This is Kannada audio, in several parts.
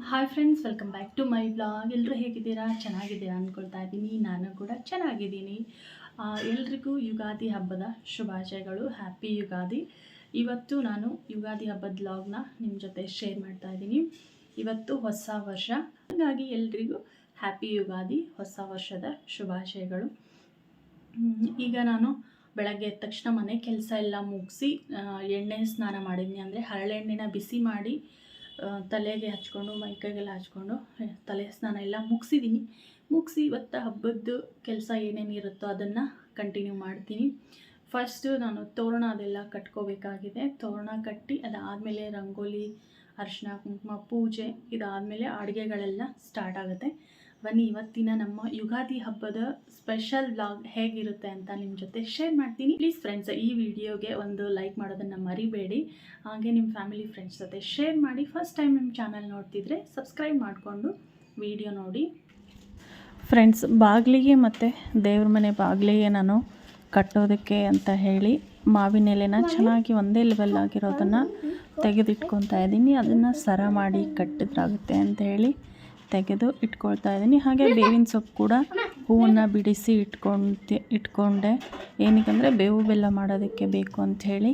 Hi friends, welcome back to my vlog. ಎಲ್ಲರೂ ಹೇಗಿದ್ದೀರಾ? ಚೆನ್ನಾಗಿದ್ದೀರಾ ಅಂದ್ಕೊಳ್ತಾ ಇದ್ದೀನಿ. ನಾನು ಕೂಡ ಚೆನ್ನಾಗಿದ್ದೀನಿ. ಎಲ್ರಿಗೂ ಯುಗಾದಿ ಹಬ್ಬದ ಶುಭಾಶಯಗಳು. ಹ್ಯಾಪಿ ಯುಗಾದಿ. ಇವತ್ತು ನಾನು ಯುಗಾದಿ ಹಬ್ಬದ ವ್ಲಾಗ್ನ ನಿಮ್ಮ ಜೊತೆ ಶೇರ್ ಮಾಡ್ತಾ ಇದ್ದೀನಿ. ಇವತ್ತು ಹೊಸ ವರ್ಷ, ಹಾಗಾಗಿ ಎಲ್ರಿಗೂ ಹ್ಯಾಪಿ ಯುಗಾದಿ, ಹೊಸ ವರ್ಷದ ಶುಭಾಶಯಗಳು. ಈಗ ನಾನು ಬೆಳಗ್ಗೆ ಎದ್ದ ತಕ್ಷಣ ಮನೆ ಕೆಲಸ ಎಲ್ಲ ಮುಗಿಸಿ ಎಣ್ಣೆ ಸ್ನಾನ ಮಾಡಿದ್ದೀನಿ. ಅಂದರೆ ಹರಳೆಣ್ಣೆನ ಬಿಸಿ ಮಾಡಿ ತಲೆಗೆ ಹಚ್ಕೊಂಡು ಮೈಕೈಗೆಲ್ಲ ಹಚ್ಕೊಂಡು ತಲೆ ಸ್ನಾನ ಎಲ್ಲ ಮುಗಿಸಿ ಇವತ್ತು ಹಬ್ಬದ ಕೆಲಸ ಏನೇನು ಇರುತ್ತೋ ಅದನ್ನು ಕಂಟಿನ್ಯೂ ಮಾಡ್ತೀನಿ. ಫಸ್ಟು ನಾನು ತೋರಣ ಅದೆಲ್ಲ ಕಟ್ಕೋಬೇಕಾಗಿದೆ. ತೋರಣ ಕಟ್ಟಿ ಅದಾದಮೇಲೆ ರಂಗೋಲಿ, ಅರಿಶಿನ ಕುಂಕುಮ, ಪೂಜೆ, ಇದಾದಮೇಲೆ ಅಡುಗೆಗಳೆಲ್ಲ ಸ್ಟಾರ್ಟ್ ಆಗುತ್ತೆ. ಬನ್ನಿ ಇವತ್ತಿನ ನಮ್ಮ ಯುಗಾದಿ ಹಬ್ಬದ ಸ್ಪೆಷಲ್ ವ್ಲಾಗ್ ಹೇಗಿರುತ್ತೆ ಅಂತ ನಿಮ್ಮ ಜೊತೆ ಶೇರ್ ಮಾಡ್ತೀನಿ. ಪ್ಲೀಸ್ ಫ್ರೆಂಡ್ಸ್, ಈ ವಿಡಿಯೋಗೆ ಒಂದು ಲೈಕ್ ಮಾಡೋದನ್ನು ಮರಿಬೇಡಿ. ಹಾಗೆ ನಿಮ್ಮ ಫ್ಯಾಮಿಲಿ ಫ್ರೆಂಡ್ಸ್ ಜೊತೆ ಶೇರ್ ಮಾಡಿ. ಫಸ್ಟ್ ಟೈಮ್ ನಿಮ್ಮ ಚಾನಲ್ ನೋಡ್ತಿದ್ರೆ ಸಬ್ಸ್ಕ್ರೈಬ್ ಮಾಡಿಕೊಂಡು ವಿಡಿಯೋ ನೋಡಿ. ಫ್ರೆಂಡ್ಸ್, ಬಾಗಿಲಿಗೆ ಮತ್ತು ದೇವ್ರ ಮನೆ ಬಾಗಿಲಿಗೆ ನಾನು ಕಟ್ಟೋದಕ್ಕೆ ಅಂತ ಹೇಳಿ ಮಾವಿನ ಎಲೆನ ಚೆನ್ನಾಗಿ ಒಂದೇ ಲೆವೆಲ್ ಆಗಿರೋದನ್ನು ತೆಗೆದಿಟ್ಕೊತಾ ಇದ್ದೀನಿ. ಅದನ್ನು ಸರ ಮಾಡಿ ಕಟ್ಟಿದ್ರಾಗುತ್ತೆ ಅಂತ ಹೇಳಿ ತೆಗೆದು ಇಟ್ಕೊಳ್ತಾ ಇದ್ದೀನಿ. ಹಾಗೆ ಬೇವಿನ ಸೊಪ್ಪು ಕೂಡ ಹೂವನ್ನು ಬಿಡಿಸಿ ಇಟ್ಕೊಂಡೆ. ಏನಕ್ಕಂದರೆ ಬೇವು ಬೆಲ್ಲ ಮಾಡೋದಕ್ಕೆ ಬೇಕು ಅಂಥೇಳಿ.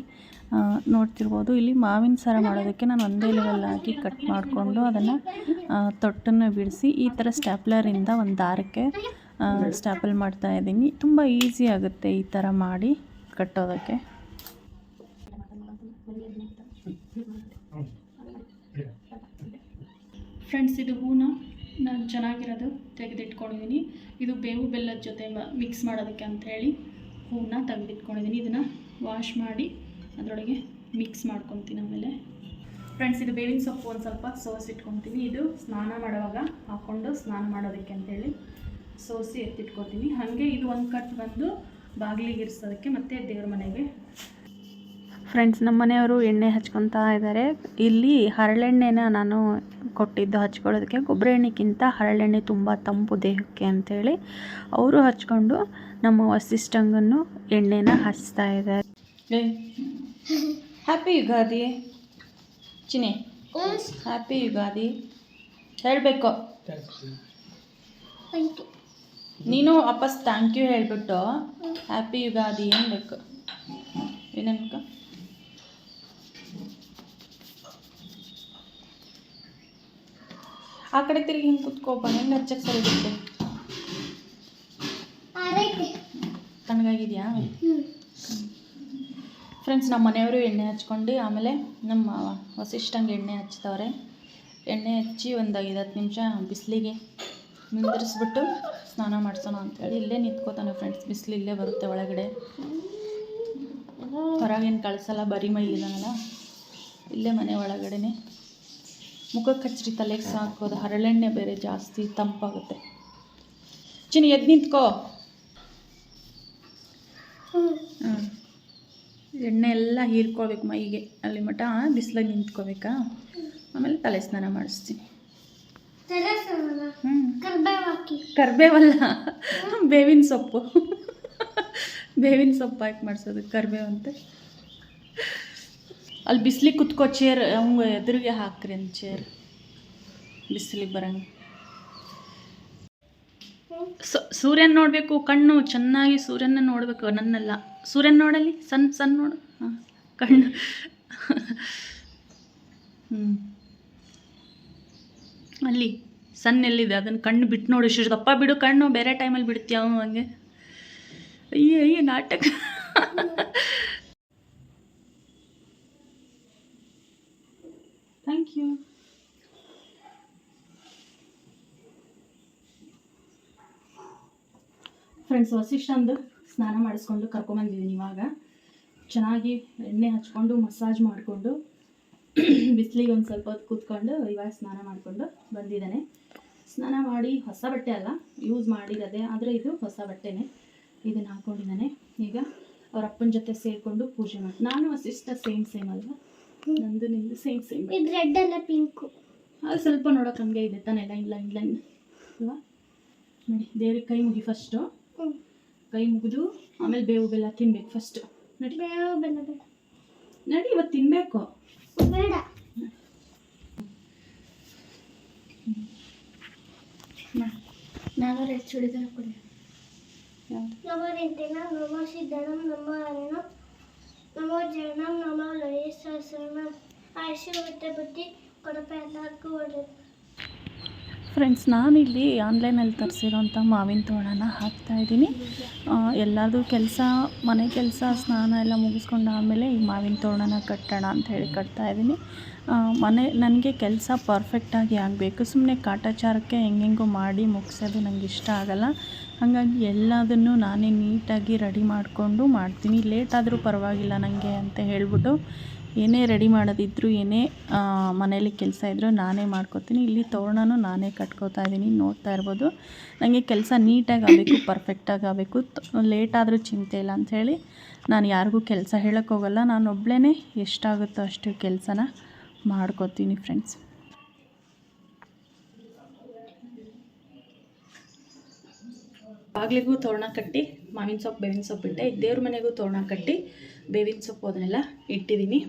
ನೋಡ್ತಿರ್ಬೋದು, ಇಲ್ಲಿ ಮಾವಿನ ಸರ ಮಾಡೋದಕ್ಕೆ ನಾನು ಒಂದೇ ಲೆವೆಲ್ ಆಗಿ ಕಟ್ ಮಾಡಿಕೊಂಡು ಅದನ್ನು ತೊಟ್ಟನ್ನು ಬಿಡಿಸಿ ಈ ಥರ ಸ್ಟ್ಯಾಪ್ಲರಿಂದ ಒಂದು ದಾರಕ್ಕೆ ಸ್ಟ್ಯಾಪಲ್ ಮಾಡ್ತಾ ಇದ್ದೀನಿ. ತುಂಬ ಈಸಿ ಆಗುತ್ತೆ ಈ ಥರ ಮಾಡಿ ಕಟ್ಟೋದಕ್ಕೆ. ಫ್ರೆಂಡ್ಸ್, ಇದು ಹೂನ ನಾನು ಚೆನ್ನಾಗಿರೋದು ತೆಗೆದಿಟ್ಕೊಂಡಿದ್ದೀನಿ. ಇದು ಬೇವು ಬೆಲ್ಲದ ಜೊತೆ ಮಿಕ್ಸ್ ಮಾಡೋದಕ್ಕೆ ಅಂಥೇಳಿ ಹೂನ ತೆಗೆದಿಟ್ಕೊಂಡಿದ್ದೀನಿ. ಇದನ್ನು ವಾಶ್ ಮಾಡಿ ಅದರೊಳಗೆ ಮಿಕ್ಸ್ ಮಾಡ್ಕೊತೀನಿ. ಆಮೇಲೆ ಫ್ರೆಂಡ್ಸ್, ಇದು ಬೇವಿನ ಸೊಪ್ಪು ಒಂದು ಸ್ವಲ್ಪ ಸೋಸಿಟ್ಕೊತೀನಿ. ಇದು ಸ್ನಾನ ಮಾಡುವಾಗ ಹಾಕ್ಕೊಂಡು ಸ್ನಾನ ಮಾಡೋದಕ್ಕೆ ಅಂಥೇಳಿ ಸೋಸಿ ಎತ್ತಿಟ್ಕೊತೀನಿ. ಹಾಗೆ ಇದು ಒಂದು ಕಟ್ ಬಂದು ಬಾಗಿಲಿಗೆ ಇರಿಸೋದಕ್ಕೆ ಮತ್ತು ದೇವ್ರ ಮನೆಗೆ. ಫ್ರೆಂಡ್ಸ್, ನಮ್ಮ ಮನೆಯವರು ಎಣ್ಣೆ ಹಚ್ಕೊತಾ ಇದ್ದಾರೆ. ಇಲ್ಲಿ ಹರಳೆಣ್ಣೆನ ನಾನು ಕೊಟ್ಟಿದ್ದು ಹಚ್ಕೊಳ್ಳೋದಕ್ಕೆ. ಕೊಬ್ಬರಿ ಎಣ್ಣೆಗಿಂತ ಹರಳೆಣ್ಣೆ ತುಂಬ ತಂಪು ದೇಹಕ್ಕೆ ಅಂಥೇಳಿ ಅವರು ಹಚ್ಕೊಂಡು ನಮ್ಮ ವಸಿಷ್ಠಂಗನ್ನು ಎಣ್ಣೆನ ಹಚ್ತಾ ಇದ್ದಾರೆ. ಹ್ಯಾಪಿ ಯುಗಾದಿ ಚಿನಿ, ಹ್ಯಾಪಿ ಯುಗಾದಿ ಹೇಳಬೇಕು. ನೀನು ವಾಪಸ್ ಥ್ಯಾಂಕ್ ಯು ಹೇಳಿಬಿಟ್ಟು ಹ್ಯಾಪಿ ಯುಗಾದಿ ಅನ್ಬೇಕು. ಏನನ್ಕ ಆ ಕಡೆ ತಿರುಗಿ ಹಿಂಗೆ ಕುತ್ಕೋಪ. ಹೆಂಗೆ ಹಚ್ಚಕ್ಕೆ ಸರಿ ಬಿಟ್ಟು ತಣ್ಣಗಾಗಿದೆಯಾ? ಫ್ರೆಂಡ್ಸ್, ನಮ್ಮ ಮನೆಯವರು ಎಣ್ಣೆ ಹಚ್ಕೊಂಡು ಆಮೇಲೆ ನಮ್ಮ ವಸಿಷ್ಠಂಗೆ ಎಣ್ಣೆ ಹಚ್ತವ್ರೆ. ಎಣ್ಣೆ ಹಚ್ಚಿ ಒಂದು 5-10 ನಿಮಿಷ ಬಿಸಿಲಿಗೆ ನಿಂದಿರಿಸ್ಬಿಟ್ಟು ಸ್ನಾನ ಮಾಡಿಸೋಣ ಅಂಥೇಳಿ ಇಲ್ಲೇ ನಿಂತ್ಕೋತಾನೆ. ಫ್ರೆಂಡ್ಸ್, ಬಿಸಿಲು ಇಲ್ಲೇ ಬರುತ್ತೆ ಒಳಗಡೆ, ಹೊರಗೇನು ಕಳಿಸಲ್ಲ. ಬರೀ ಮೈಲಿದಾನಲ್ಲ, ಇಲ್ಲೇ ಮನೆ ಒಳಗಡೆನೆ ಮುಖಕ್ಕೆ ಹಚ್ಚಿರಿ, ತಲೆಗೆ ಸಾಕೋದು. ಹರಳೆಣ್ಣೆ ಬೇರೆ ಜಾಸ್ತಿ ತಂಪಾಗುತ್ತೆ. ಚಿನಿ ಎದ್ದು ನಿಂತ್ಕೋ. ಎಣ್ಣೆ ಎಲ್ಲ ಹೀರ್ಕೊಳ್ಬೇಕು ಮೈಗೆ, ಅಲ್ಲಿ ಮಟ ಬಿಸಿಲಾಗಿ ನಿಂತ್ಕೋಬೇಕಾ. ಆಮೇಲೆ ತಲೆ ಸ್ನಾನ ಮಾಡಿಸ್ತೀನಿ. ಕರ್ಬೇವಲ್ಲ, ಬೇವಿನ ಸೊಪ್ಪು. ಬೇವಿನ ಸೊಪ್ಪು ಹಾಕಿ ಮಾಡಿಸೋದು ಕರ್ಬೇವಂತೆ. ಅಲ್ಲಿ ಬಿಸಿಲಿಗೆ ಕುತ್ಕೋ, ಚೇರ್ ಹಂಗೆ ಎದುರಿಗೆ ಹಾಕ್ರಿ ಅಂತ, ಚೇರ್ ಬಿಸಿಲಿಗೆ ಬರಂಗೆ. ಸೂರ್ಯನ ನೋಡಬೇಕು, ಕಣ್ಣು ಚೆನ್ನಾಗಿ ಸೂರ್ಯನ ನೋಡಬೇಕು. ನನ್ನೆಲ್ಲ ಸೂರ್ಯನ ನೋಡಲಿ, ಸಣ್ಣ ನೋಡು. ಹಾಂ, ಕಣ್ಣು. ಅಲ್ಲಿ ಸಣ್ಣ ಎಲ್ಲಿದೆ ಅದನ್ನು ಕಣ್ಣು ಬಿಟ್ಟು ನೋಡು. ಇಷ್ಟು ದಪ್ಪ ಬಿಡು ಕಣ್ಣು, ಬೇರೆ ಟೈಮಲ್ಲಿ ಬಿಡ್ತೀಯ ಹಂಗೆ. ಅಯ್ಯ ನಾಟಕ. Thank you. ಫ್ರೆಂಡ್ಸ್, ವಸಿಷ್ಠಂದು ಸ್ನಾನ ಮಾಡಿಸ್ಕೊಂಡು ಕರ್ಕೊಂಬಂದಿದ್ದೀನಿ. ಇವಾಗ ಚೆನ್ನಾಗಿ ಎಣ್ಣೆ ಹಚ್ಕೊಂಡು ಮಸಾಜ್ ಮಾಡಿಕೊಂಡು ಬಿಸಿಲಿಗೆ ಒಂದು ಸ್ವಲ್ಪ ಹೊತ್ತು ಕೂತ್ಕೊಂಡು ಇವಾಗ ಸ್ನಾನ ಮಾಡಿಕೊಂಡು ಬಂದಿದ್ದಾನೆ. ಸ್ನಾನ ಮಾಡಿ ಹೊಸ ಬಟ್ಟೆ ಅಲ್ಲ, ಯೂಸ್ ಮಾಡಿರೋದೆ, ಆದರೆ ಇದು ಹೊಸ ಬಟ್ಟೆನೇ. ಇದನ್ನು ಹಾಕ್ಕೊಂಡಿದ್ದಾನೆ. ಈಗ ಅವ್ರ ಅಪ್ಪನ ಜೊತೆ ಸೇರಿಕೊಂಡು ಪೂಜೆ ಮಾಡಿ. ನಾನು ವಸಿಷ್ಠ ಸೇಮ್ ಅಲ್ವಾ? ನಂದು ನಿಂದು ಸೇಮ್. ಇದು ರೆಡ್ ಅಲ್ಲ, ಪಿಂಕು. ಅದು ಸ್ವಲ್ಪ ನೋಡೋಕೆ ಹಂಗೆ ಇದೆ ತಾನೆ. ಇಲ್ಲ ಅಲ್ವಾ? ನೋಡಿ, ದೇವ್ರಿಗೆ ಕೈ ಮುಗಿ ಫಸ್ಟು. ಕೈ ಮುಗಿದು ಆಮೇಲೆ ಬೇವು ಬೆಲ್ಲ ತಿನ್ಬೇಕು ಫಸ್ಟು. ನಡಿ, ಬೇವು ಬೆಲ್ಲ ಬೇಡ, ನಡಿ ಇವತ್ತು ತಿನ್ನಬೇಕು. ಬೇಡ. ನಾನು ರೆಡ್ ಚೂಡಿದಾರ ಕೊಡಿ. ನಮೋ ರಿಂತೆನ ನಮೋ ಸಿದ್ಧನಂ ನಮೋ ಅರುಣಂ ನಮೋ ಜಯನಂ ನಮೋ ಲಯೇ ಸಹಸ್ರನಂ ಆಯುಷ್ಯ ಬುದ್ಧಿ ಕೊಡಪ ಎಲ್ಲರಿಗೂ ಒಳ್ಳೆಯದು. ಫ್ರೆಂಡ್ಸ್, ನಾನಿಲ್ಲಿ ಆನ್ಲೈನಲ್ಲಿ ತರಿಸಿರೋಂಥ ಮಾವಿನ ತೋರಣನ ಹಾಕ್ತಾಯಿದ್ದೀನಿ. ಎಲ್ಲದೂ ಕೆಲಸ, ಮನೆ ಕೆಲಸ, ಸ್ನಾನ ಎಲ್ಲ ಮುಗಿಸ್ಕೊಂಡಾದಮೇಲೆ ಈ ಮಾವಿನ ತೋರಣನ ಕಟ್ಟೋಣ ಅಂಥೇಳಿ ಕಟ್ತಾಯಿದ್ದೀನಿ. ನನಗೆ ಕೆಲಸ ಪರ್ಫೆಕ್ಟಾಗಿ ಆಗಬೇಕು. ಸುಮ್ಮನೆ ಕಾಟಾಚಾರಕ್ಕೆ ಹೆಂಗೆಂಗೋ ಮಾಡಿ ಮುಗಿಸೋದು ನನಗೆ ಇಷ್ಟ ಆಗೋಲ್ಲ. ಹಾಗಾಗಿ ಎಲ್ಲದನ್ನು ನಾನೇ ನೀಟಾಗಿ ರೆಡಿ ಮಾಡಿಕೊಂಡು ಮಾಡ್ತೀನಿ. ಲೇಟ್ ಆದರೂ ಪರವಾಗಿಲ್ಲ ನನಗೆ ಅಂತ ಹೇಳ್ಬಿಟ್ಟು ಏನೇ ರೆಡಿ ಮಾಡೋದಿದ್ರು, ಏನೇ ಮನೇಲಿ ಕೆಲಸ ಇದ್ದರೂ ನಾನೇ ಮಾಡ್ಕೋತೀನಿ. ಇಲ್ಲಿ ತೋರಣನೂ ನಾನೇ ಕಟ್ಕೋತಾ ಇದ್ದೀನಿ, ನೋಡ್ತಾ ಇರ್ಬೋದು. ನನಗೆ ಕೆಲಸ ನೀಟಾಗಿ ಆಗಬೇಕು, ಪರ್ಫೆಕ್ಟಾಗಿ ಆಗಬೇಕು. ಲೇಟ್ ಆದರೂ ಚಿಂತೆ ಇಲ್ಲ ಅಂಥೇಳಿ ನಾನು ಯಾರಿಗೂ ಕೆಲಸ ಹೇಳೋಕ್ಕೋಗಲ್ಲ. ನಾನು ಒಬ್ಬಳೇ ಎಷ್ಟಾಗುತ್ತೋ ಅಷ್ಟು ಕೆಲಸನ ಮಾಡ್ಕೋತೀನಿ ಫ್ರೆಂಡ್ಸ್. ಬಾಗಿಲಿಗೂ ತೋರಣ ಕಟ್ಟಿ ಮಾವಿನ ಸೊಪ್ಪು, ಬೇವಿನ ಸೊಪ್ಪು ಇಟ್ಟೆ. ಈಗ ದೇವ್ರ ಮನೆಗೂ ತೋರಣ ಕಟ್ಟಿ ಬೇವಿನ ಸೊಪ್ಪು ಅದನ್ನೆಲ್ಲ ಇಟ್ಟಿದ್ದೀನಿ.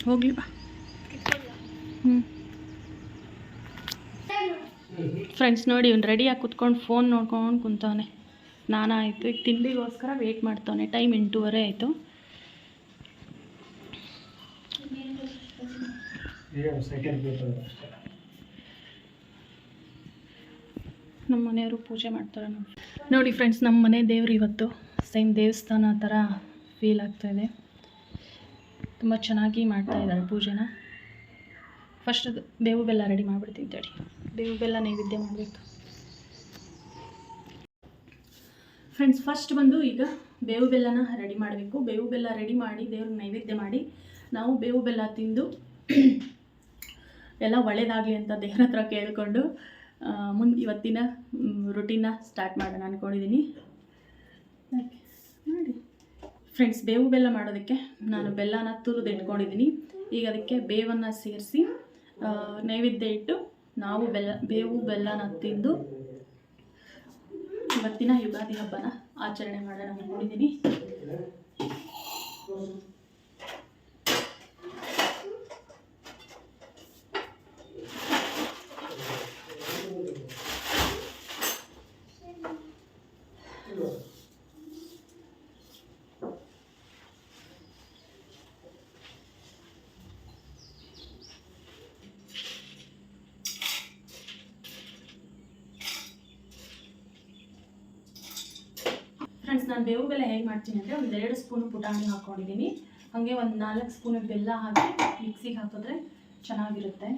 ಹೋಗ್ಲಿ ಬಾ. ಫ್ರೆಂಡ್ಸ್ ನೋಡಿ, ಇವ್ನು ರೆಡಿಯಾಗಿ ಕುತ್ಕೊಂಡು ಫೋನ್ ನೋಡ್ಕೊಂಡು ಕುಂತವನೆ. ಸ್ನಾನ ಆಯಿತು, ಈಗ ತಿಂಡಿಗೋಸ್ಕರ ವೆಯ್ಟ್ ಮಾಡ್ತವನೆ. ಟೈಮ್ 8:30 ಆಯಿತು. ನಮ್ಮ ಮನೆಯವರು ಪೂಜೆ ಮಾಡ್ತಾರೆ ನೋಡಿ ಫ್ರೆಂಡ್ಸ್. ನಮ್ಮ ಮನೆ ದೇವ್ರು ಇವತ್ತು ಸೇಮ್ ದೇವಸ್ಥಾನ ಥರ ಫೀಲ್ ಆಗ್ತಾಯಿದೆ. ತುಂಬ ಚೆನ್ನಾಗಿ ಮಾಡ್ತಾಯಿದ್ದಾರೆ ಪೂಜೆನ. ಫಸ್ಟ್ ಬೇವು ಬೆಲ್ಲ ರೆಡಿ ಮಾಡಿಬಿಡ್ತೀನಿ ತಡಿ. ಬೇವು ಬೆಲ್ಲ ನೈವೇದ್ಯ ಮಾಡಬೇಕು ಫ್ರೆಂಡ್ಸ್. ಫಸ್ಟ್ ಬಂದು ಈಗ ಬೇವು ಬೆಲ್ಲನ ರೆಡಿ ಮಾಡಬೇಕು. ಬೇವು ಬೆಲ್ಲ ರೆಡಿ ಮಾಡಿ ದೇವ್ರಿಗೆ ನೈವೇದ್ಯ ಮಾಡಿ ನಾವು ಬೇವು ಬೆಲ್ಲ ತಿಂದು ಎಲ್ಲ ಒಳ್ಳೇದಾಗಲಿ ಅಂತ ದೇವ್ರ ಹತ್ರ ಕೇಳಿಕೊಂಡು ಇವತ್ತಿನ ರುಟೀನ ಸ್ಟಾರ್ಟ್ ಮಾಡೋಣ ಅಂದ್ಕೊಂಡಿದ್ದೀನಿ. ಮಾಡಿ ಫ್ರೆಂಡ್ಸ್, ಬೇವು ಬೆಲ್ಲ ಮಾಡೋದಕ್ಕೆ ನಾನು ಬೆಲ್ಲನ ತುರಿದಿಟ್ಕೊಂಡಿದ್ದೀನಿ. ಈಗ ಅದಕ್ಕೆ ಬೇವನ್ನು ಸೇರಿಸಿ ನೈವೇದ್ಯ ಇಟ್ಟು ನಾವು ಬೇವು ಬೆಲ್ಲನ ತಿಂದು ಇವತ್ತಿನ ಯುಗಾದಿ ಹಬ್ಬನ ಆಚರಣೆ ಮಾಡೋಣ ಅಂದ್ಕೊಂಡಿದ್ದೀನಿ. ಫ್ರೆಂಡ್ಸ್, ನಾನು ಬೇವು ಬೆಲ್ಲ ಹೇಗೆ ಮಾಡ್ತೀನಿ ಅಂದರೆ, ಒಂದು 2 ಸ್ಪೂನು ಪುಟಾಣಿ ಹಾಕ್ಕೊಂಡಿದ್ದೀನಿ. ಹಾಗೆ ಒಂದು 4 ಸ್ಪೂನು ಬೆಲ್ಲ ಹಾಕಿ ಮಿಕ್ಸಿಗೆ ಹಾಕಿದ್ರೆ ಚೆನ್ನಾಗಿರುತ್ತೆ.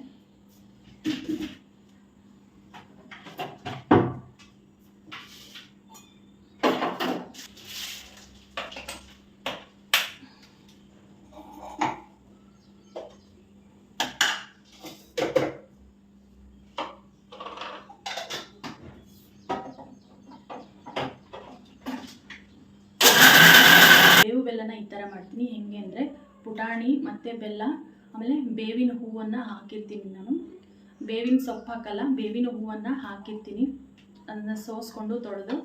ಬೆಲ್ಲನ ಈ ಥರ ಮಾಡ್ತೀನಿ. ಹೆಂಗೆ ಅಂದರೆ, ಪುಟಾಣಿ ಮತ್ತು ಬೆಲ್ಲ, ಆಮೇಲೆ ಬೇವಿನ ಹೂವನ್ನು ಹಾಕಿರ್ತೀನಿ ನಾನು. ಬೇವಿನ ಸೊಪ್ಪು ಹಾಕಲ್ಲ, ಬೇವಿನ ಹೂವನ್ನು ಹಾಕಿರ್ತೀನಿ. ಅದನ್ನು ಸೋಸ್ಕೊಂಡು ತೊಳೆದು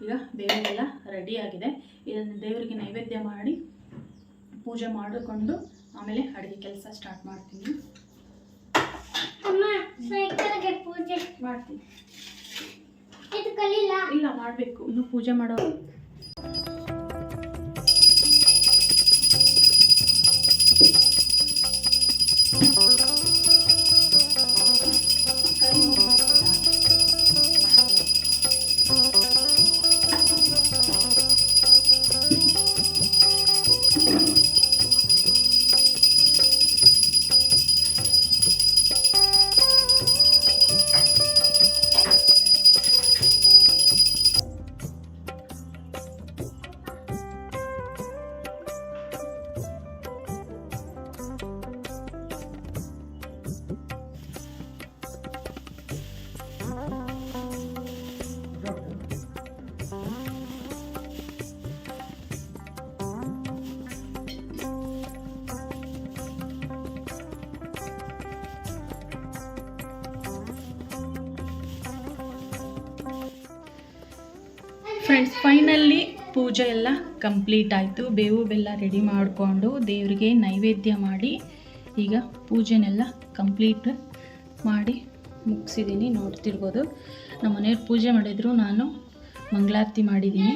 ಈಗ ಬೇವಿನೆಲ್ಲ ರೆಡಿಯಾಗಿದೆ. ಇದನ್ನು ದೇವರಿಗೆ ನೈವೇದ್ಯ ಮಾಡಿ ಪೂಜೆ ಮಾಡಿಕೊಂಡು ಆಮೇಲೆ ಅಡುಗೆ ಕೆಲಸ ಸ್ಟಾರ್ಟ್ ಮಾಡ್ತೀನಿ. ಪೂಜೆ ಮಾಡ್ತೀನಿ. ಇಲ್ಲ, ಮಾಡಬೇಕು, ಇನ್ನೂ ಪೂಜೆ ಮಾಡೋ. ಫ್ರೆಂಡ್ಸ್, ಫೈನಲಿ ಪೂಜೆ ಎಲ್ಲ ಕಂಪ್ಲೀಟ್ ಆಯಿತು. ಬೇವು ಬೆಲ್ಲ ರೆಡಿ ಮಾಡಿಕೊಂಡು ದೇವರಿಗೆ ನೈವೇದ್ಯ ಮಾಡಿ ಈಗ ಪೂಜೆನೆಲ್ಲ ಕಂಪ್ಲೀಟ್ ಮಾಡಿ ಮುಗಿಸಿದ್ದೀನಿ. ನೋಡ್ತಿರ್ಬೋದು ನಮ್ಮ ಮನೆಯವ್ರು ಪೂಜೆ ಮಾಡಿದ್ರು, ನಾನು ಮಂಗಳಾರತಿ ಮಾಡಿದ್ದೀನಿ.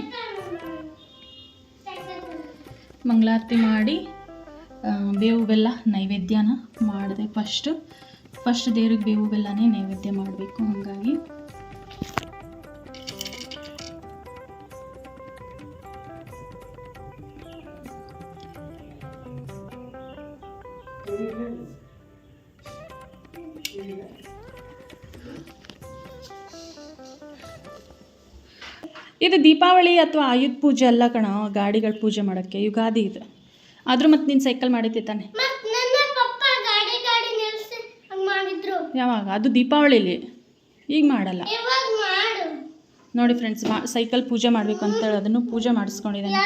ಮಂಗಳಾರತಿ ಮಾಡಿ ಬೇವು ಬೆಲ್ಲ ನೈವೇದ್ಯನ ಮಾಡಿದೆ. ಫಸ್ಟ್ ದೇವ್ರಿಗೆ ಬೇವು ಬೆಲ್ಲನೇ ನೈವೇದ್ಯ ಮಾಡಬೇಕು. ಹಾಗಾಗಿ ಇದು ದೀಪಾವಳಿ ಅಥವಾ ಆಯುಧ ಪೂಜೆ ಅಲ್ಲ ಕಣ, ಗಾಡಿಗಳ ಪೂಜೆ ಮಾಡೋಕ್ಕೆ. ಯುಗಾದಿ ಇದು. ಆದರೂ ಮತ್ತೆ ನೀನು ಸೈಕಲ್ ಮಾಡಿದ್ದೆ ತಾನೆ? ಯಾವಾಗ? ಅದು ದೀಪಾವಳಿಲಿ, ಈಗ ಮಾಡಲ್ಲ ನೋಡಿ ಫ್ರೆಂಡ್ಸ್. ಸೈಕಲ್ ಪೂಜೆ ಮಾಡಬೇಕು ಅಂತೇಳಿ ಅದನ್ನು ಪೂಜೆ ಮಾಡಿಸ್ಕೊಂಡಿದ್ದಾನೆ.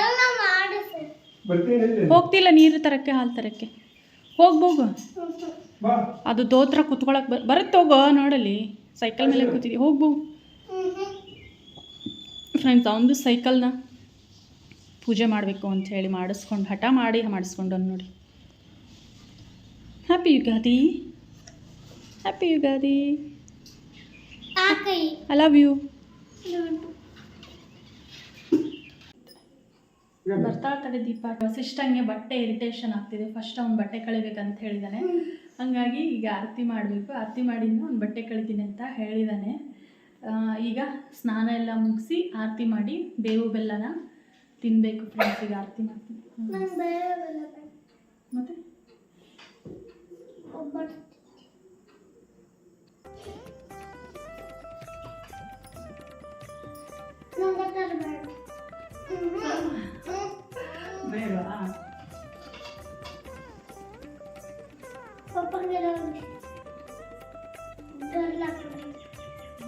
ಹೋಗ್ತಿಲ್ಲ ನೀರು ತರಕ್ಕೆ, ಹಾಲು ತರಕ್ಕೆ. ಹೋಗು. ಅದು ದೋತ್ರ ಕುತ್ಕೊಳಕ್ಕೆ ಬರುತ್ತೆ. ಹೋಗೋ ನೋಡಲಿ, ಸೈಕಲ್ ಮೇಲೆ ಕೂತಿದ್ದಿ. ಹೋಗು ಫ್ರೆಂಡ್ಸ್. ಅವನದು ಸೈಕಲ್ನ ಪೂಜೆ ಮಾಡಬೇಕು ಅಂತ ಹೇಳಿ ಮಾಡಿಸ್ಕೊಂಡು, ಹಠ ಮಾಡಿ ಮಾಡಿಸ್ಕೊಂಡು ನೋಡಿ. Happy Ugadi, happy Ugadi. I love you. ಬರ್ತಾಳ ತಡೆ ದೀಪ. ವಸಿಷ್ಠಂಗೆ ಬಟ್ಟೆ ಇರಿಟೇಷನ್ ಆಗ್ತಿದೆ. ಫಸ್ಟ್ ಅವ್ನು ಬಟ್ಟೆ ಕಳಿಬೇಕಂತ ಹೇಳಿದ್ದಾನೆ. ಹಾಗಾಗಿ ಈಗ ಆರತಿ ಮಾಡಬೇಕು. ಆರತಿ ಮಾಡಿದ್ದು ಅವ್ನು ಬಟ್ಟೆ ಕಳಿತೀನಿ ಅಂತ ಹೇಳಿದ್ದಾನೆ. ಈಗ ಸ್ನಾನ ಎಲ್ಲ ಮುಗಿಸಿ ಆರತಿ ಮಾಡಿ ಬೇವು ಬೆಲ್ಲನ ತಿನ್ನಬೇಕು ಫ್ರೆಂಡ್ಸ್. ಈಗ ಆರತಿ ಮಾಡ್ತೀನಿ. ಮತ್ತೆ ಬೇಡವಾ?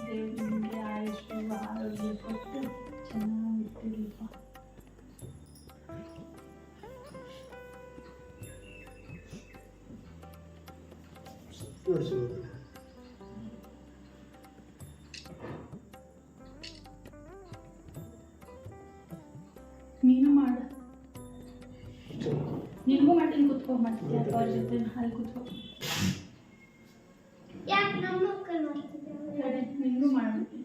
ದೇವರಿಗೆ ಆಯುಷ್ಯ ಆರೋಗ್ಯ ಕೊಟ್ಟು ಚೆನ್ನಾಗಿರ್ತೀರಿಪ್ಪ. ನೀನು ಮಾಡು. ನಿನಗೂ ಮಾಡ್ತೀನಿ, ಕುತ್ಕೊ. ಮಾಡ್ತೀನಿ ಅಥವಾ ಅವ್ರ ಜೊತೆ ಅಲ್ಲಿ ಕುತ್ಕೊ. ನಿನಗೂ ಮಾಡ್ತೀನಿ.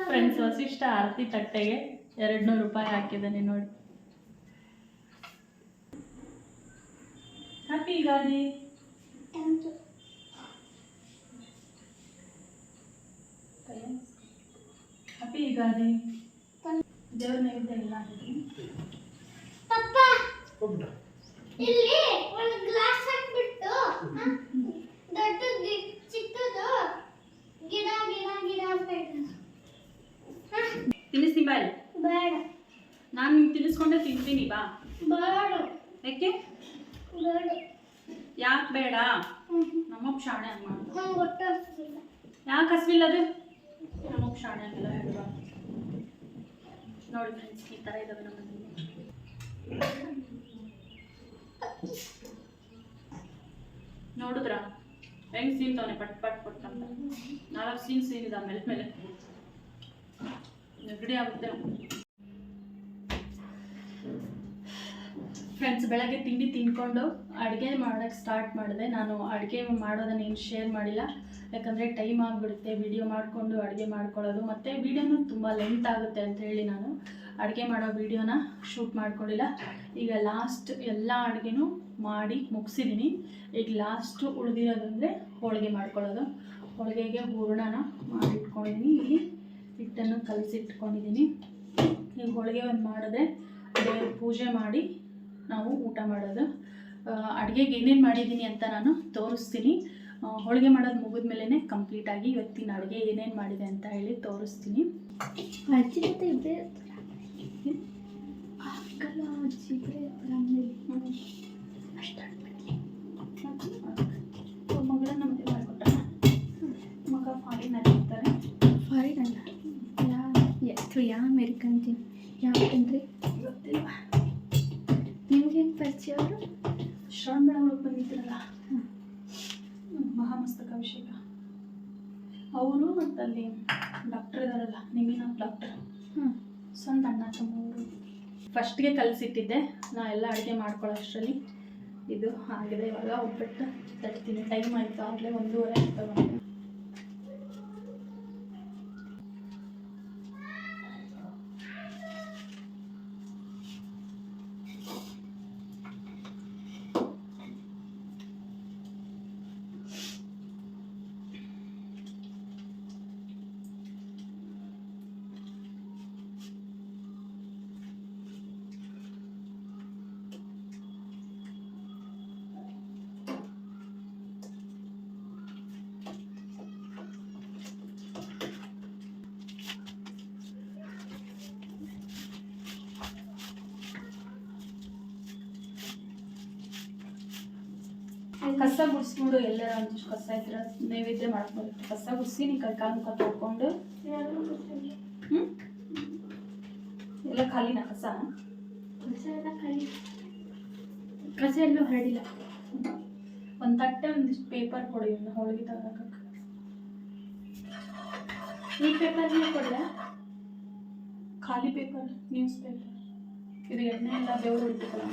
ಫ್ರೆಂಡ್ಸ್, ವಸಿಷ್ಠ ಆರತಿ ತಟ್ಟೆಗೆ 200 ರೂಪಾಯಿ ಹಾಕಿದ್ದಾನೆ ನೋಡಿ. ಹ್ಯಾಪಿ ಯುಗಾದಿ. ಹ್ಯಾಪಿ ಯುಗಾದಿ. ದೇವ್ರ ನೈವೇದ್ಯ ಎಲ್ಲ ಹಾಕಿದ್ದೀನಿ. ಇಲ್ಲಿ ಒಂದು ಗ್ಲಾಸ್ ಹಾಕ್ಬಿಟ್ಟು ದೊಡ್ಡದು ಚಿಕ್ಕದು ಗಿಡ ತಿನ್ನಿಸ್ತೀನಿ ಬಾಯ್. ಬೇಡ, ನಾನು ನಿಮ್ಗೆ ತಿನ್ನಿಸ್ಕೊಂಡೆ ತಿಂತೀನಿ ಬಾ. ಬೇಡ. ಯಾಕೆ ಬೇಡ? ಯಾಕೆ ಬೇಡ? ನಮ್ಮಪ್ಪ ಶಾಣೆ ಹಂಗೆ ಮಾಡು. ನಂಗೆ ಗೊತ್ತಾಗ್ತಿಲ್ಲ. ಯಾಕೆ ಹಸ್ವಿಲ್ಲ ಅದು? ನಮ್ಮಪ್ಪ ಶಾಣೆ ಹಂಗೆಲ್ಲ ಹೇಳುವ. ನೋಡಿ ಫ್ರೆಂಡ್ಸ್, ಈ ಥರ ಇದ್ದಾವೆ ನಮ್ಮ ಮನೆಯಲ್ಲಿ. ನೋಡಿದ್ರ ಹೆಂಗೆ ಸೀನ್ತವನೆ ಪಟ್ ಪಟ್ ಅಂತ. 4 ಸೀನ್ ಇದೆ ಮೇಲೆ ನೆಗಡಿ ಆಗುತ್ತೆ. ಫ್ರೆಂಡ್ಸ್, ಬೆಳಗ್ಗೆ ತಿಂಡಿ ತಿನ್ಕೊಂಡು ಅಡುಗೆ ಮಾಡೋಕ್ಕೆ ಸ್ಟಾರ್ಟ್ ಮಾಡಿದೆ. ನಾನು ಅಡುಗೆ ಮಾಡೋದನ್ನೇನು ಶೇರ್ ಮಾಡಿಲ್ಲ, ಯಾಕಂದರೆ ಟೈಮ್ ಆಗಿಬಿಡುತ್ತೆ ವಿಡಿಯೋ ಮಾಡಿಕೊಂಡು ಅಡುಗೆ ಮಾಡ್ಕೊಳ್ಳೋದು. ಮತ್ತು ವಿಡಿಯೋನೂ ತುಂಬ ಲೆಂತ್ ಆಗುತ್ತೆ ಅಂತ ಹೇಳಿ ನಾನು ಅಡುಗೆ ಮಾಡೋ ವಿಡಿಯೋನ ಶೂಟ್ ಮಾಡ್ಕೊಂಡಿಲ್ಲ. ಈಗ ಲಾಸ್ಟ್ ಎಲ್ಲ ಅಡುಗೆನೂ ಮಾಡಿ ಮುಗಿಸಿದ್ದೀನಿ. ಈಗ ಲಾಸ್ಟು ಉಳಿದಿರೋದಂದರೆ ಹೋಳಿಗೆ ಮಾಡ್ಕೊಳ್ಳೋದು. ಹೋಳಿಗೆಗೆ ಹೂರಣನ ಮಾಡಿಟ್ಕೊಂಡಿದ್ದೀನಿ. ಇಲ್ಲಿ ಹಿಟ್ಟನ್ನು ಕಲಸಿಟ್ಕೊಂಡಿದ್ದೀನಿ. ಈಗ ಹೋಳಿಗೆ ಒಂದು ಮಾಡಿದ್ರೆ ದೇವ್ರ ಪೂಜೆ ಮಾಡಿ ನಾವು ಊಟ ಮಾಡೋದು. ಅಡುಗೆಗೆ ಏನೇನು ಮಾಡಿದ್ದೀನಿ ಅಂತ ನಾನು ತೋರಿಸ್ತೀನಿ. ಹೋಳಿಗೆ ಮಾಡೋದು ಮುಗಿದ್ಮೇಲೆ ಕಂಪ್ಲೀಟಾಗಿ ಇವತ್ತಿನ ಅಡುಗೆ ಏನೇನು ಮಾಡಿದೆ ಅಂತ ಹೇಳಿ ತೋರಿಸ್ತೀನಿ. ಅಜ್ಜಿ ಜೊತೆ ಇಬ್ಬರೇ ಆಗಲ್ಲ, ಅಜ್ಜಿ ಇಬ್ಬರೇ ಮಗಳನ್ನ ಮದುವೆ ಮಾಡಿಕೊಟ್ಟ. ತಿಳ್ಕೊಂತೀನಿ. ಯಾಕಂದ್ರೆ ಗೊತ್ತಿಲ್ಲ. ನಿಮ್ಗೆ ಹೆಂಗೆ ಪರಿಚಯ ಅವರು? ಶ್ರವಣ ಬೆಳಗೊಳಗೆ ಬಂದಿದ್ರಲ್ಲ, ಮಹಾಮಸ್ತಕ ಅಭಿಷೇಕ ಅವರು, ಮತ್ತು ಅಲ್ಲಿ ಡಾಕ್ಟರ್ ಇದಾರಲ್ಲ, ನಿಮೀನ ಡಾಕ್ಟರ್, ಸ್ವಂತ ಅಣ್ಣ ತಮ್ಮ ಅವರು. ಫಸ್ಟ್ಗೆ ಕಲಸಿಟ್ಟಿದ್ದೆ ನಾ ಎಲ್ಲ ಅಡುಗೆ ಮಾಡ್ಕೊಳ್ಳೋ ಅಷ್ಟರಲ್ಲಿ ಇದು ಆಗಿದೆ. ಇವಾಗ ಒಬ್ಬಟ್ಟು ತಟ್ತೀನಿ. ಟೈಮ್ ಆಯಿತು, ಆಗಲೇ 1:30 ಆಯ್ತು. ಕಸ ಗುಡಿಸ್ಕೊಂಡು ಎಲ್ಲರ ಒಂದಿಷ್ಟು ಕಸ ಇದ್ರೆ ನೈವೇದ್ಯ ಮಾಡ್ಕೊಂಡು ಕಸ ಗುಡಿಸಿ ನೀ ಕೈ ಕಾಲು ಮುಖ ತೊಳ್ಕೊಂಡು ಎಲ್ಲ ಖಾಲಿನ ಕಸ ಎಲ್ಲ ಖಾಲಿ. ಕಸ ಎಲ್ಲೂ ಹರಡಿಲ್ಲ. ಒಂದು ತಟ್ಟೆ ಒಂದಿಷ್ಟು ಪೇಪರ್ ಕೊಡಿ, ಹೋಳಿಗೆ ತಗೋಕ್ಕೆ. ಈ ಪೇಪರ್ ಕೊಡಲ? ಖಾಲಿ ಪೇಪರ್, ನ್ಯೂಸ್ ಪೇಪರ್. ಇದು ಎಣ್ಣೆ ಎಲ್ಲ ಬೆವರು ಹೊಡಿಬೇಕಲ್ಲ.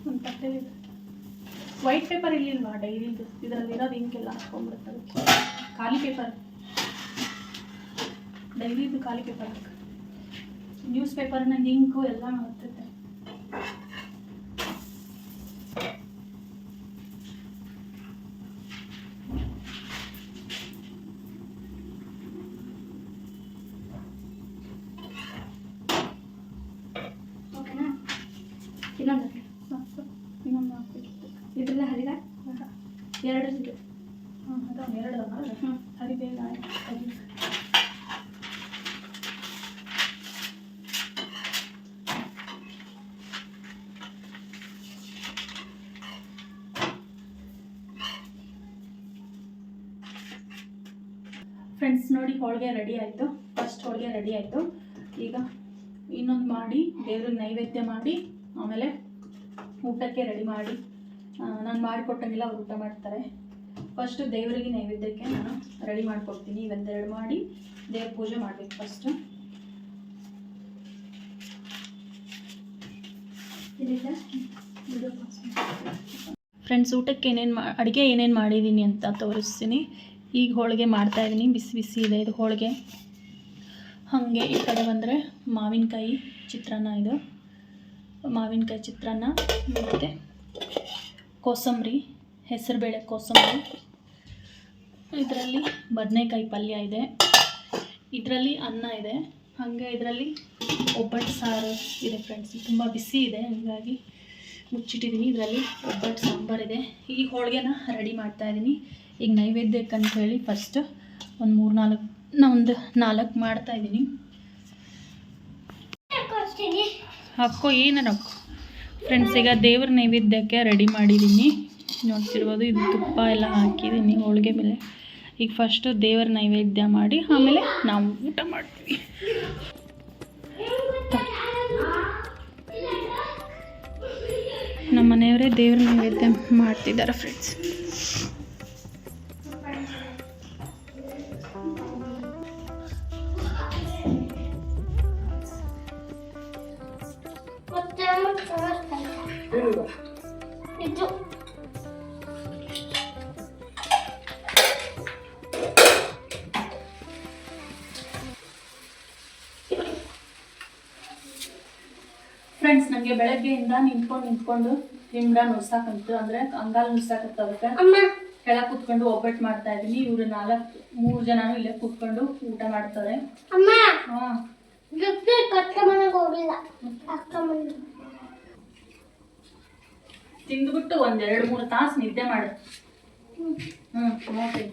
ಒಂದು ತಟ್ಟೆಲಿ ವೈಟ್ ಪೇಪರ್ ಇಲ್ಲಿಲ್ವಾ ಡೈರಿದು? ಇದರಲ್ಲಿರೋದು ಇಂಕೆಲ್ಲ ಹಾಕೊಂಡ್ಬಿಡುತ್ತೆ. ಅದಕ್ಕೆ ಖಾಲಿ ಪೇಪರ್, ಡೈರಿದು ಖಾಲಿ ಪೇಪರ್ ಹಾಕ. ನ್ಯೂಸ್ ಪೇಪರ್ನ ಇಂಕು ಎಲ್ಲ ಮಾಡ್ತೈತೆ. ಓಕೆನಾ? ಇನ್ನೊಂದು ಇನ್ನೊಂದು ಹಾಕ್ಬೇಕಿತ್ತು. ಇದ್ರಲ್ಲ ಹರಿದ 2 ಇದು. ಅದು 2 ಹರಿ ಬೇಗ ಆಯ್ತು. ಫ್ರೆಂಡ್ಸ್ ನೋಡಿ, ಹೋಳಿಗೆ ರೆಡಿ ಆಯಿತು. ಫಸ್ಟ್ ಹೋಳಿಗೆ ರೆಡಿ ಆಯಿತು. ಈಗ ಇನ್ನೊಂದು ಮಾಡಿ ದೇವ್ರಿಗೆ ನೈವೇದ್ಯ ಮಾಡಿ ಆಮೇಲೆ ಊಟಕ್ಕೆ ರೆಡಿ ಮಾಡಿ, ನಾನು ಮಾಡಿಕೊಟ್ಟಂಗೆಲ್ಲ ಅವ್ರು ಊಟ ಮಾಡ್ತಾರೆ. ಫಸ್ಟು ದೇವರಿಗೆ ನೈವೇದ್ಯಕ್ಕೆ ನಾನು ರೆಡಿ ಮಾಡಿಕೊಡ್ತೀನಿ. ಇವೆರಡು ಮಾಡಿ ದೇವ್ರ ಪೂಜೆ ಮಾಡಬೇಕು ಫಸ್ಟು. ಫ್ರೆಂಡ್ಸ್, ಊಟಕ್ಕೆ ಅಡುಗೆ ಏನೇನು ಮಾಡಿದ್ದೀನಿ ಅಂತ ತೋರಿಸ್ತೀನಿ. ಈಗ ಹೋಳಿಗೆ ಮಾಡ್ತಾಯಿದ್ದೀನಿ. ಬಿಸಿ ಬಿಸಿ ಇದೆ ಇದು ಹೋಳಿಗೆ. ಹಾಗೆ ಈ ಕಡೆ ಬಂದರೆ ಮಾವಿನಕಾಯಿ ಚಿತ್ರಾನ್ನ. ಇದು ಮಾವಿನಕಾಯಿ ಚಿತ್ರಾನ್ನ ಮತ್ತು ಕೋಸಂಬರಿ, ಹೆಸರುಬೇಳೆ ಕೋಸಂಬರಿ. ಇದರಲ್ಲಿ ಬದನೆಕಾಯಿ ಪಲ್ಯ ಇದೆ. ಇದರಲ್ಲಿ ಅನ್ನ ಇದೆ. ಹಾಗೆ ಇದರಲ್ಲಿ ಒಬ್ಬಟ್ಟು ಸಾರು ಇದೆ ಫ್ರೆಂಡ್ಸ್. ತುಂಬ ಬಿಸಿ ಇದೆ, ಹಾಗಾಗಿ ಮುಚ್ಚಿಟ್ಟಿದ್ದೀನಿ. ಇದರಲ್ಲಿ ಒಬ್ಬಟ್ಟು ಸಾಂಬಾರಿದೆ. ಈಗ ಹೋಳಿಗೆನ ರೆಡಿ ಮಾಡ್ತಾಯಿದ್ದೀನಿ. ಈಗ ನೈವೇದ್ಯಕ್ಕೆ ಅಂತ ಹೇಳಿ ಫಸ್ಟ್ ಒಂದು 4 ಮಾಡ್ತಾಯಿದ್ದೀನಿ. ಹಾಕೋ, ಏನಾರು ಹಾಕೋ ಫ್ರೆಂಡ್ಸ್. ಈಗ ದೇವ್ರ ನೈವೇದ್ಯಕ್ಕೆ ರೆಡಿ ಮಾಡಿದ್ದೀನಿ. ನೋಡ್ತಿರ್ಬೋದು, ಇದು ತುಪ್ಪ ಎಲ್ಲ ಹಾಕಿದ್ದೀನಿ ಹೋಳಿಗೆ ಮೇಲೆ. ಈಗ ಫಸ್ಟು ದೇವ್ರ ನೈವೇದ್ಯ ಮಾಡಿ ಆಮೇಲೆ ನಾವು ಊಟ ಮಾಡ್ತೀವಿ. ನಮ್ಮ ಮನೆಯವರೇ ದೇವ್ರ ನೈವೇದ್ಯ ಮಾಡ್ತಿದ್ದಾರೆ ಫ್ರೆಂಡ್ಸ್. ನನಗೆ ಬೆಳಗ್ಗೆಯಿಂದ ನಿಂತ್ಕೊಂಡು ಹಿಂಡ ನುಡ್ಸಾಕಂತು ಅಂದರೆ ಅಂಗಾಲು ನುಡ್ಸಾಕತ್ತ ಅದಕ್ಕೆ ಅಮ್ಮ ಕೆಳಗೆ ಕೂತ್ಕೊಂಡು ಒಬ್ಬಟ್ಟು ಮಾಡ್ತಾ ಇದ್ದೀನಿ. ಇವರು 3 ಜನನು ಇಲ್ಲೇ ಕೂತ್ಕೊಂಡು ಊಟ ಮಾಡ್ತಾರೆ. ಅಮ್ಮ ಹಾಂ ಜೊತೆ ಅಕ್ಕ ಮನೆಗೆ ಹೋಗಿಲ್ಲ. ಅಕ್ಕ ಮನೆ ತಿಂದ್ಬಿಟ್ಟು 1-2-3 ತಾಸು ನಿದ್ದೆ ಮಾಡು. ನೋಡ್ತೀನಿ.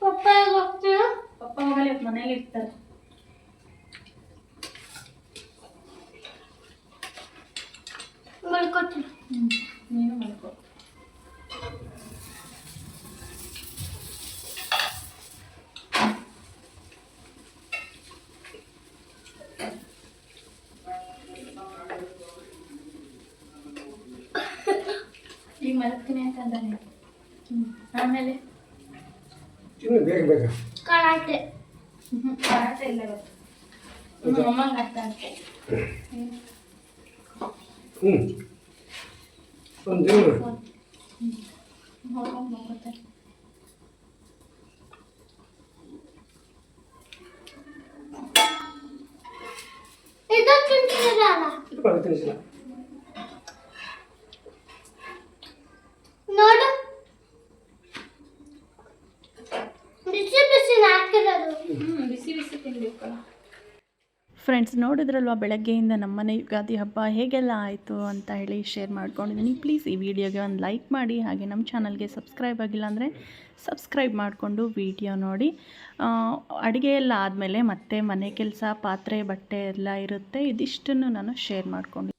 ಪಪ್ಪ ಹೋಗ್ತೀಯ? ಪಪ್ಪ ಹೋಗಲ್ಲ, ಇವತ್ತು ಮನೇಲಿ ಇರ್ತಾರೆ. ಮಲ್ಕೊತೀನಿ. ನೀನು ಮಾಡ್ಕೊ. ಈಗ ಮಲಗ್ತೀನಿ ಅಂತಂದಾನೆ. ಆಮೇಲೆ ಕರಾಟೆ. ಕರಾಟೆ ಇಲ್ಲ ಇವತ್ತು. ಅಮ್ಮಂಗೆ ಅರ್ಥ ಆಗುತ್ತೆ. ಇದಕ್ಕೆ ತಿಂತಿರಲ್ಲ ನೋಡು, ಬಿಸಿ ಬಿಸಿ ಹಾಕಿರೋದು. ಬಿಸಿ ಬಿಸಿ ತಿನ್ಬೇಕಲ್ಲ. ಫ್ರೆಂಡ್ಸ್, ನೋಡಿದ್ರಲ್ವ ಬೆಳಗ್ಗೆಯಿಂದ ನಮ್ಮನೆ ಯುಗಾದಿ ಹಬ್ಬ ಹೇಗೆಲ್ಲ ಆಯಿತು ಅಂತ ಹೇಳಿ ಶೇರ್ ಮಾಡ್ಕೊಂಡಿದ್ದೀನಿ. ಪ್ಲೀಸ್ ಈ ವಿಡಿಯೋಗೆ ಒಂದು ಲೈಕ್ ಮಾಡಿ, ಹಾಗೆ ನಮ್ಮ ಚಾನಲ್ಗೆ ಸಬ್ಸ್ಕ್ರೈಬ್ ಆಗಿಲ್ಲ ಅಂದರೆ ಸಬ್ಸ್ಕ್ರೈಬ್ ಮಾಡಿಕೊಂಡು ವಿಡಿಯೋ ನೋಡಿ. ಅಡುಗೆ ಎಲ್ಲ ಆದಮೇಲೆ ಮತ್ತೆ ಮನೆ ಕೆಲಸ, ಪಾತ್ರೆ, ಬಟ್ಟೆ ಎಲ್ಲ ಇರುತ್ತೆ. ಇದಿಷ್ಟನ್ನು ನಾನು ಶೇರ್ ಮಾಡ್ಕೊಂಡಿದ್ದೀನಿ.